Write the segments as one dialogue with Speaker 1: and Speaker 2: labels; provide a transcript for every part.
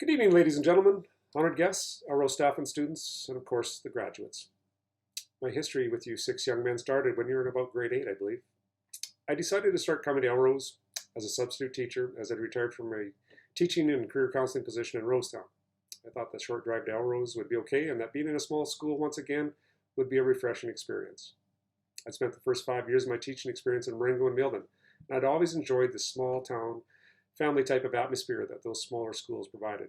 Speaker 1: Good evening, ladies and gentlemen, honored guests, our staff and students, and of course, the graduates. My history with you six young men started when you were in about grade 8, I believe. I decided to start coming to Elrose as a substitute teacher as I'd retired from my teaching and career counseling position in Rosetown. I thought the short drive to Elrose would be okay and that being in a small school once again would be a refreshing experience. I spent the first 5 years of my teaching experience in Marengo and Milton, and I'd always enjoyed the small town, family type of atmosphere that those smaller schools provided.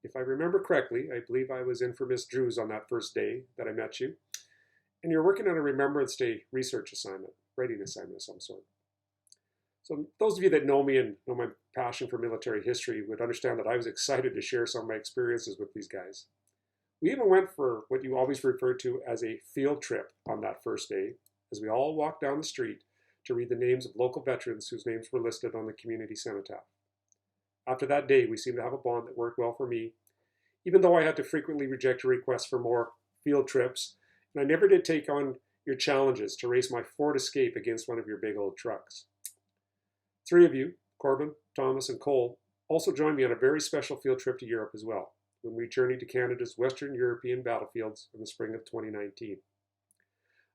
Speaker 1: If I remember correctly, I believe I was in for Miss Drews on that first day that I met you, and you're working on a Remembrance Day research assignment, writing assignment of some sort. So those of you that know me and know my passion for military history would understand that I was excited to share some of my experiences with these guys. We even went for what you always refer to as a field trip on that first day, as we all walked down the street to read the names of local veterans whose names were listed on the community cenotaph. After that day, we seemed to have a bond that worked well for me, even though I had to frequently reject your requests for more field trips, and I never did take on your challenges to race my Ford Escape against one of your big old trucks. Three of you, Corbin, Thomas, and Cole, also joined me on a very special field trip to Europe as well, when we journeyed to Canada's Western European battlefields in the spring of 2019.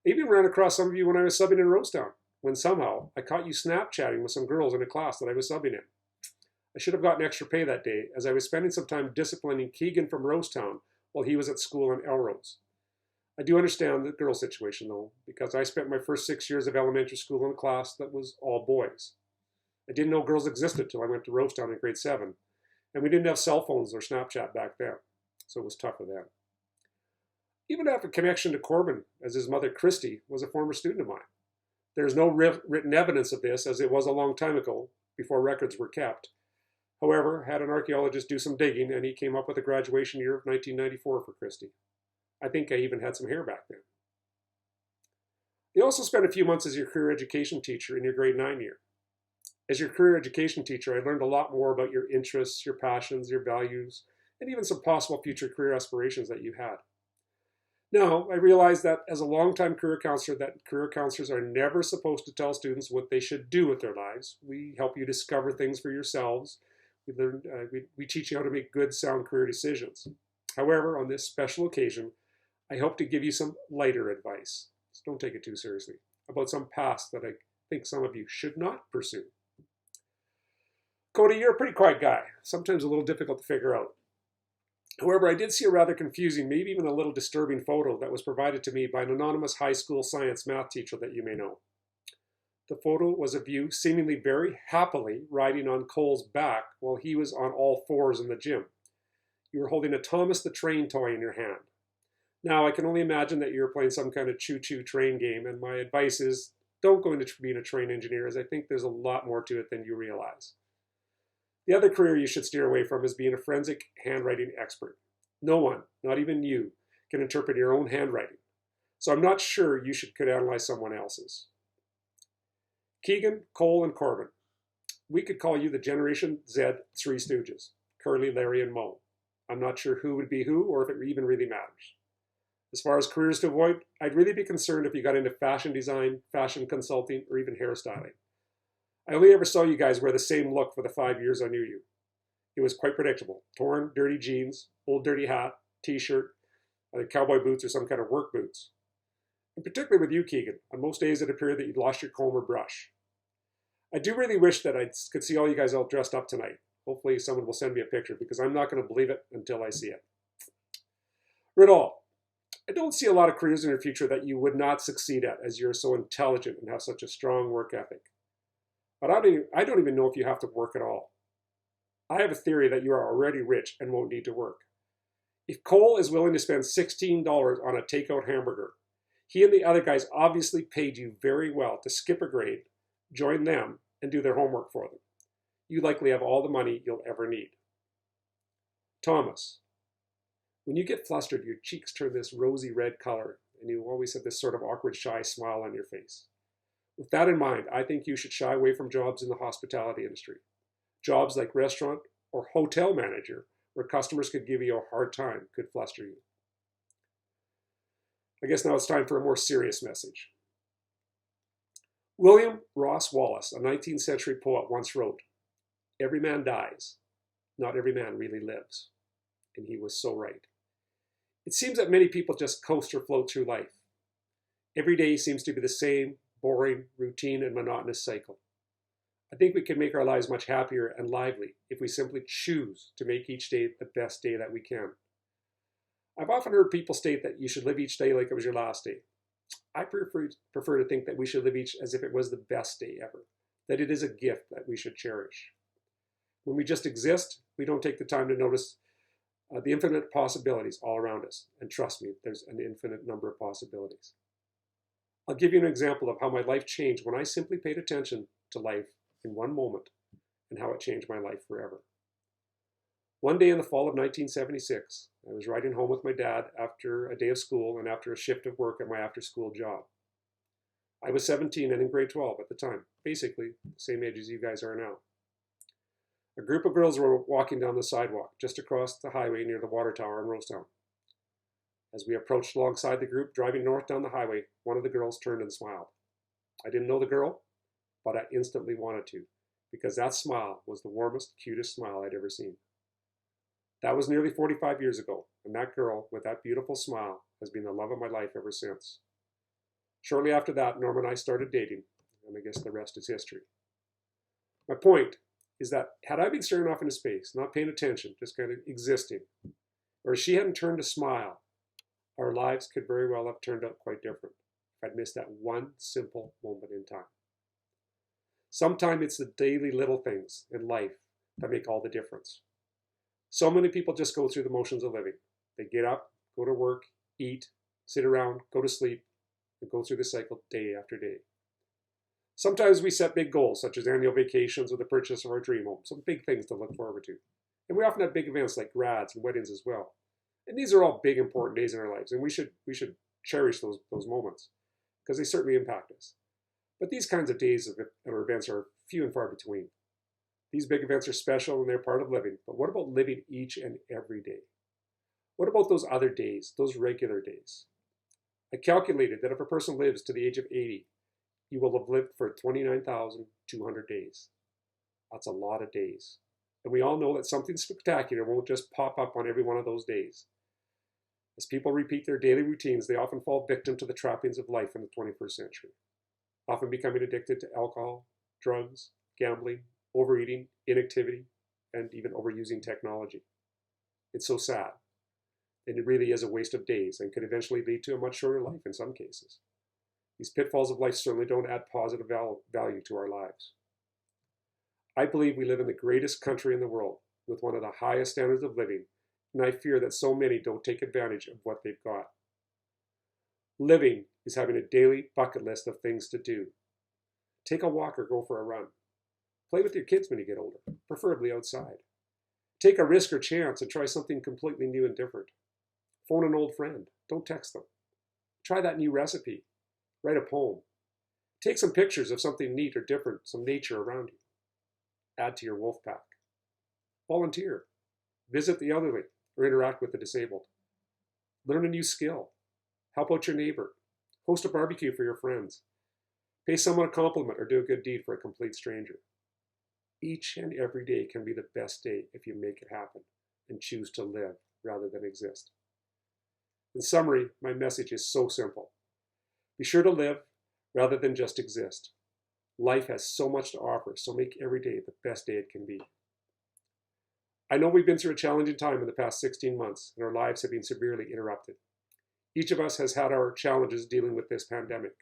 Speaker 1: I even ran across some of you when I was subbing in Rosetown, when somehow I caught you Snapchatting with some girls in a class that I was subbing in. I should have gotten extra pay that day, as I was spending some time disciplining Keegan from Rosetown while he was at school in Elrose. I do understand the girl situation though, because I spent my first 6 years of elementary school in a class that was all boys. I didn't know girls existed till I went to Rosetown in grade 7, and we didn't have cell phones or Snapchat back then, so it was tough for them. Even have a connection to Corbin, as his mother Christy was a former student of mine. There's no written evidence of this, as it was a long time ago, before records were kept. However, had an archaeologist do some digging, and he came up with a graduation year of 1994 for Christy. I think I even had some hair back then. You also spent a few months as your career education teacher in your grade 9 year. As your career education teacher, I learned a lot more about your interests, your passions, your values, and even some possible future career aspirations that you had. Now, I realize that as a longtime career counselor, that career counselors are never supposed to tell students what they should do with their lives. We help you discover things for yourselves. We teach you how to make good, sound career decisions. However, on this special occasion, I hope to give you some lighter advice, so don't take it too seriously, about some paths that I think some of you should not pursue. Cody, you're a pretty quiet guy, sometimes a little difficult to figure out. However, I did see a rather confusing, maybe even a little disturbing photo that was provided to me by an anonymous high school science math teacher that you may know. The photo was of you seemingly very happily riding on Cole's back while he was on all fours in the gym. You were holding a Thomas the Train toy in your hand. Now, I can only imagine that you were playing some kind of choo-choo train game, and my advice is don't go into being a train engineer, as I think there's a lot more to it than you realize. The other career you should steer away from is being a forensic handwriting expert. No one, not even you, can interpret your own handwriting, so I'm not sure you could analyze someone else's. Keegan, Cole, and Corbin. We could call you the Generation Z Three Stooges, Curly, Larry, and Moe. I'm not sure who would be who or if it even really matters. As far as careers to avoid, I'd really be concerned if you got into fashion design, fashion consulting, or even hairstyling. I only ever saw you guys wear the same look for the 5 years I knew you. It was quite predictable. Torn, dirty jeans, old dirty hat, t-shirt, either cowboy boots or some kind of work boots. And particularly with you, Keegan, on most days it appeared that you'd lost your comb or brush. I do really wish that I could see all you guys all dressed up tonight. Hopefully someone will send me a picture because I'm not going to believe it until I see it. Riddle, I don't see a lot of careers in your future that you would not succeed at, as you're so intelligent and have such a strong work ethic. But I don't even know if you have to work at all. I have a theory that you are already rich and won't need to work. If Cole is willing to spend $16 on a takeout hamburger, he and the other guys obviously paid you very well to skip a grade, join them, and do their homework for them. You likely have all the money you'll ever need. Thomas, when you get flustered, your cheeks turn this rosy red color, and you always have this sort of awkward, shy smile on your face. With that in mind, I think you should shy away from jobs in the hospitality industry. Jobs like restaurant or hotel manager, where customers could give you a hard time, could fluster you. I guess now it's time for a more serious message. William Ross Wallace, a 19th century poet, once wrote, "Every man dies, not every man really lives. And he was so right. It seems that many people just coast or float through life. Every day seems to be the same boring, routine, and monotonous cycle. I think we can make our lives much happier and lively if we simply choose to make each day the best day that we can. I've often heard people state that you should live each day like it was your last day. I prefer to think that we should live each as if it was the best day ever, that it is a gift that we should cherish. When we just exist, we don't take the time to notice the infinite possibilities all around us. And trust me, there's an infinite number of possibilities. I'll give you an example of how my life changed when I simply paid attention to life in one moment and how it changed my life forever. One day in the fall of 1976, I was riding home with my dad after a day of school and after a shift of work at my after-school job. I was 17 and in grade 12 at the time, basically the same age as you guys are now. A group of girls were walking down the sidewalk just across the highway near the water tower in Rosetown. As we approached alongside the group driving north down the highway, one of the girls turned and smiled. I didn't know the girl, but I instantly wanted to, because that smile was the warmest, cutest smile I'd ever seen. That was nearly 45 years ago, and that girl with that beautiful smile has been the love of my life ever since. Shortly after that, Norma and I started dating, and I guess the rest is history. My point is that had I been staring off into space, not paying attention, just kind of existing, or if she hadn't turned to smile, our lives could very well have turned out quite different if I'd missed that one simple moment in time. Sometimes it's the daily little things in life that make all the difference. So many people just go through the motions of living. They get up, go to work, eat, sit around, go to sleep, and go through the cycle day after day. Sometimes we set big goals, such as annual vacations or the purchase of our dream home, some big things to look forward to. And we often have big events like grads and weddings as well. And these are all big, important days in our lives, and we should cherish those moments, because they certainly impact us. But these kinds of days or events are few and far between. These big events are special and they're part of living, but what about living each and every day? What about those other days, those regular days? I calculated that if a person lives to the age of 80, you will have lived for 29,200 days. That's a lot of days. And we all know that something spectacular won't just pop up on every one of those days. As people repeat their daily routines, they often fall victim to the trappings of life in the 21st century, often becoming addicted to alcohol, drugs, gambling, overeating, inactivity, and even overusing technology. It's so sad. And it really is a waste of days and could eventually lead to a much shorter life in some cases. These pitfalls of life certainly don't add positive value to our lives. I believe we live in the greatest country in the world with one of the highest standards of living, and I fear that so many don't take advantage of what they've got. Living is having a daily bucket list of things to do. Take a walk or go for a run. Play with your kids when you get older, preferably outside. Take a risk or chance and try something completely new and different. Phone an old friend. Don't text them. Try that new recipe. Write a poem. Take some pictures of something neat or different, some nature around you. Add to your wolf pack. Volunteer. Visit the elderly or interact with the disabled. Learn a new skill. Help out your neighbor. Host a barbecue for your friends. Pay someone a compliment or do a good deed for a complete stranger. Each and every day can be the best day if you make it happen and choose to live rather than exist. In summary, my message is so simple. Be sure to live rather than just exist. Life has so much to offer, so make every day the best day it can be. I know we've been through a challenging time in the past 16 months, and our lives have been severely interrupted. Each of us has had our challenges dealing with this pandemic.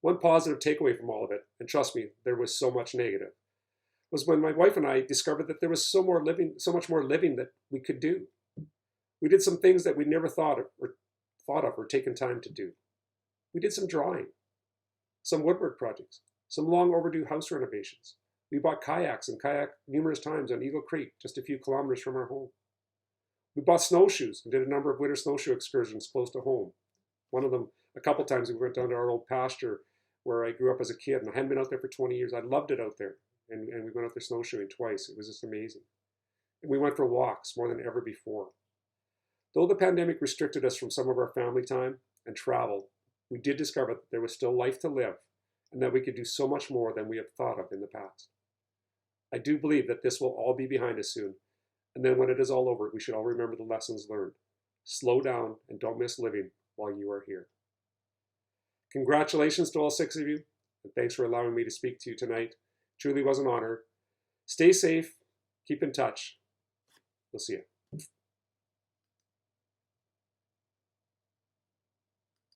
Speaker 1: One positive takeaway from all of it, and trust me, there was so much negative, was when my wife and I discovered that there was so much more living that we could do. We did some things that we'd never thought of or taken time to do. We did some drawing, some woodwork projects, some long overdue house renovations. We bought kayaks and kayaked numerous times on Eagle Creek, just a few kilometers from our home. We bought snowshoes and did a number of winter snowshoe excursions close to home. One of them, a couple times, we went down to our old pasture where I grew up as a kid, and I hadn't been out there for 20 years. I loved it out there, and we went out there snowshoeing twice. It was just amazing. And we went for walks more than ever before. Though the pandemic restricted us from some of our family time and travel, we did discover that there was still life to live and that we could do so much more than we had thought of in the past. I do believe that this will all be behind us soon, and then when it is all over, we should all remember the lessons learned. Slow down and don't miss living while you are here. Congratulations to all 6 of you, and thanks for allowing me to speak to you tonight. Truly was an honor. Stay safe, keep in touch. We'll see you.